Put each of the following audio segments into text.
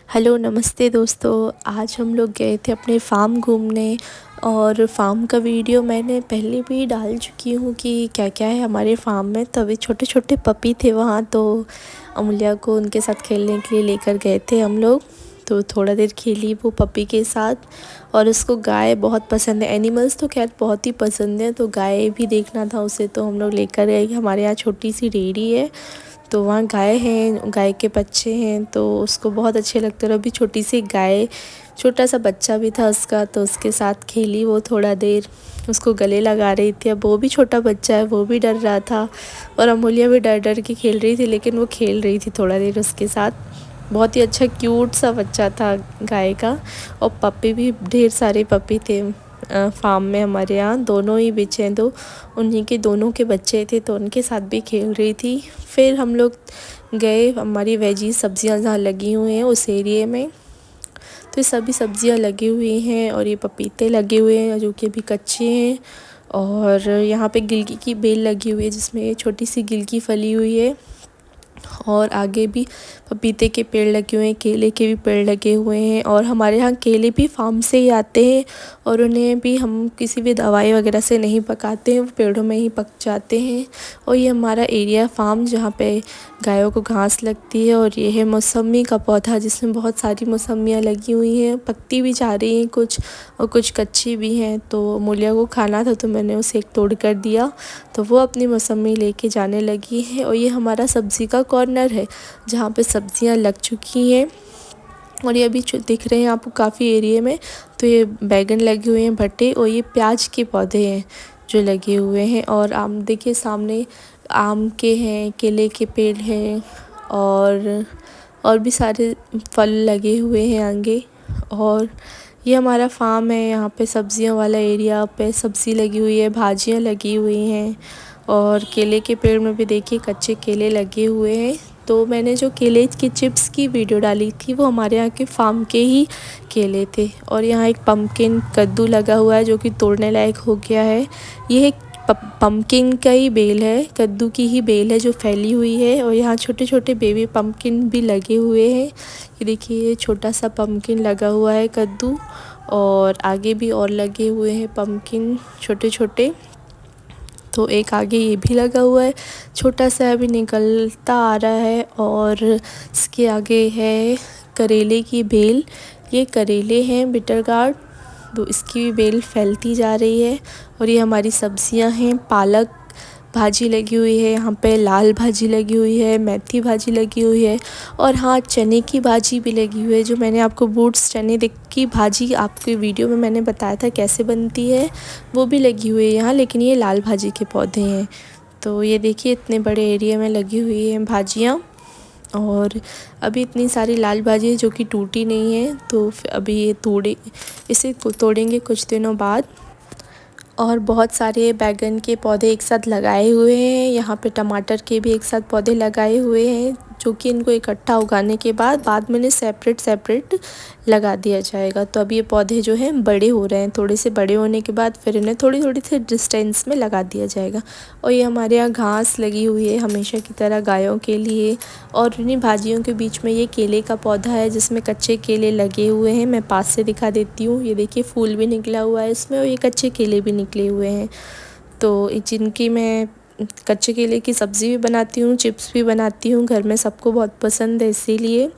Hello नमस्ते दोस्तों। आज हम लोग गए थे अपने फार्म घूमने और फार्म का वीडियो मैंने पहले भी डाल चुकी हूँ कि क्या क्या है हमारे फार्म में। तो अभी छोटे छोटे पपी थे वहाँ, तो अमूल्या को उनके साथ खेलने के लिए लेकर गए थे हम लोग। तो थोड़ा देर खेली वो पपी के साथ और उसको गाय बहुत पसंद है। एनिमल्स तो खैर बहुत ही पसंद है, तो गाय भी देखना था उसे, तो हम लोग लेकर गए। हमारे यहाँ छोटी सी डेयरी है, तो वहाँ गाय हैं, गाय के बच्चे हैं, तो उसको बहुत अच्छे लगते हैं। और अभी छोटी सी गाय, छोटा सा बच्चा भी था उसका, तो उसके साथ खेली वो थोड़ा देर, उसको गले लगा रही थी। अब वो भी छोटा बच्चा है, वो भी डर रहा था और अमूल्या भी डर डर के खेल रही थी, लेकिन वो खेल रही थी थोड़ा देर उसके साथ। बहुत ही अच्छा क्यूट सा बच्चा था गाय का। और पपी भी ढेर सारे पपी थे फार्म में हमारे यहाँ, दोनों ही बिचे हैं, तो उन्हीं के दोनों के बच्चे थे, तो उनके साथ भी खेल रही थी। फिर हम लोग गए, हमारी वेजी सब्जियां जहाँ लगी हुई हैं उस एरिए में, तो ये सभी सब्जियां लगी हुई हैं और ये पपीते लगे हुए हैं जो कि अभी कच्चे हैं। और यहाँ पे गिलकी की बेल लगी हुई है जिसमें छोटी सी गिलकी फली हुई है। और आगे भी पपीते के पेड़ लगे हुए हैं, केले के भी पेड़ लगे हुए हैं। और हमारे यहाँ केले भी फार्म से ही आते हैं और उन्हें भी हम किसी भी दवाई वगैरह से नहीं पकाते हैं, वो पेड़ों में ही पक जाते हैं। और ये हमारा एरिया फार्म जहाँ पे गायों को घास लगती है। और ये है मौसमी का पौधा जिसमें बहुत सारी मौसमियाँ लगी हुई हैं, पकती भी जा रही हैं कुछ और कुछ कच्ची भी हैं। तो मूल्या को खाना था तो मैंने उसे एक तोड़ कर दिया, तो वो अपनी मौसमी लेके जाने लगी है। और ये हमारा सब्ज़ी का कॉर्नर है जहाँ पे सब्जियां लग चुकी हैं। और ये अभी दिख रहे हैं आपको काफ़ी एरिया में, तो ये बैगन लगे हुए हैं, भट्टे, और ये प्याज के पौधे हैं जो लगे हुए हैं। और आम देखिए सामने आम के हैं, केले के पेड़ हैं और भी सारे फल लगे हुए हैं आगे। और ये हमारा फार्म है, यहाँ पे सब्जियों वाला एरिया पे सब्ज़ी लगी हुई है, भाजियाँ लगी हुई हैं। और केले के पेड़ में भी देखिए कच्चे केले लगे हुए हैं। तो मैंने जो केले की चिप्स की वीडियो डाली थी वो हमारे यहाँ के फार्म के ही केले थे। और यहाँ एक पम्पकिन कद्दू लगा हुआ है जो कि तोड़ने लायक हो गया है। ये एक पम्पकिन का ही बेल है, कद्दू की ही बेल है जो फैली हुई है। और यहाँ छोटे छोटे बेबी पम्पकिन भी लगे हुए हैं। ये देखिए छोटा सा पम्पकिन लगा हुआ है कद्दू, और आगे भी और लगे हुए हैं पम्पकिन छोटे छोटे। तो एक आगे ये भी लगा हुआ है, छोटा सा अभी निकलता आ रहा है। और इसके आगे है करेले की बेल, ये करेले हैं बिटर गार्ड, तो इसकी भी बेल फैलती जा रही है। और ये हमारी सब्जियां हैं, पालक भाजी लगी हुई है, यहाँ पे लाल भाजी लगी हुई है, मेथी भाजी लगी हुई है। और हाँ, चने की भाजी भी लगी हुई है, जो मैंने आपको बूट्स चने की भाजी आपके वीडियो में मैंने बताया था कैसे बनती है, वो भी लगी हुई है यहाँ। लेकिन ये लाल भाजी के पौधे हैं। तो ये देखिए इतने बड़े एरिया में लगी हुई हैं भाजियाँ। और अभी इतनी सारी लाल भाजी है जो कि टूटी नहीं है, तो अभी ये इसे तोड़ेंगे कुछ दिनों बाद। और बहुत सारे बैगन के पौधे एक साथ लगाए हुए हैं, यहाँ पे टमाटर के भी एक साथ पौधे लगाए हुए हैं, जो कि इनको इकट्ठा उगाने के बाद में इन्हें सेपरेट लगा दिया जाएगा। तो अब ये पौधे जो हैं बड़े हो रहे हैं, थोड़े से बड़े होने के बाद फिर इन्हें थोड़ी थोड़ी सी डिस्टेंस में लगा दिया जाएगा। और ये हमारे यहाँ घास लगी हुई है हमेशा की तरह गायों के लिए। और इन्हीं भाजियों के बीच में ये केले का पौधा है जिसमें कच्चे केले लगे हुए हैं, मैं पास से दिखा देती हूँ। ये देखिए फूल भी निकला हुआ है इसमें और ये कच्चे केले भी निकले हुए हैं। तो जिनकी मैं कच्चे केले की सब्ज़ी भी बनाती हूँ, चिप्स भी बनाती हूँ, घर में सबको बहुत पसंद है इसीलिए।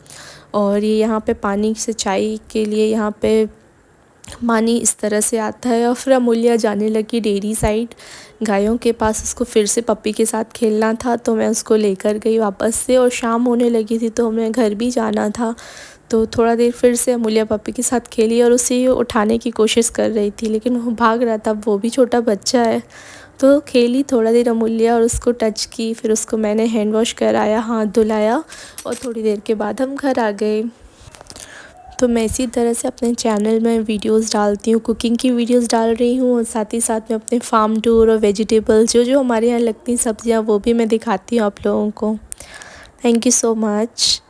और ये यहाँ पे पानी से चाय के लिए यहाँ पे पानी इस तरह से आता है। और फिर अमूल्या जाने लगी डेयरी साइड गायों के पास, उसको फिर से पप्पी के साथ खेलना था, तो मैं उसको लेकर गई वापस से। और शाम होने लगी थी तो हमें घर भी जाना था, तो थोड़ा देर फिर से अमूल्या पप्पी के साथ खेली और उसे उठाने की कोशिश कर रही थी, लेकिन वो भाग रहा था, वो भी छोटा बच्चा है। तो खेली थोड़ा देर अमूल्या और उसको टच की, फिर उसको मैंने हैंड वॉश कराया, हाथ धुलाया, और थोड़ी देर के बाद हम घर आ गए। तो मैं इसी तरह से अपने चैनल में वीडियोस डालती हूँ, कुकिंग की वीडियोस डाल रही हूँ, और साथ ही साथ में अपने फार्म टूर और वेजिटेबल्स जो जो हमारे यहाँ लगती हैं सब्जियाँ, वो भी मैं दिखाती हूँ आप लोगों को। Thank you so much.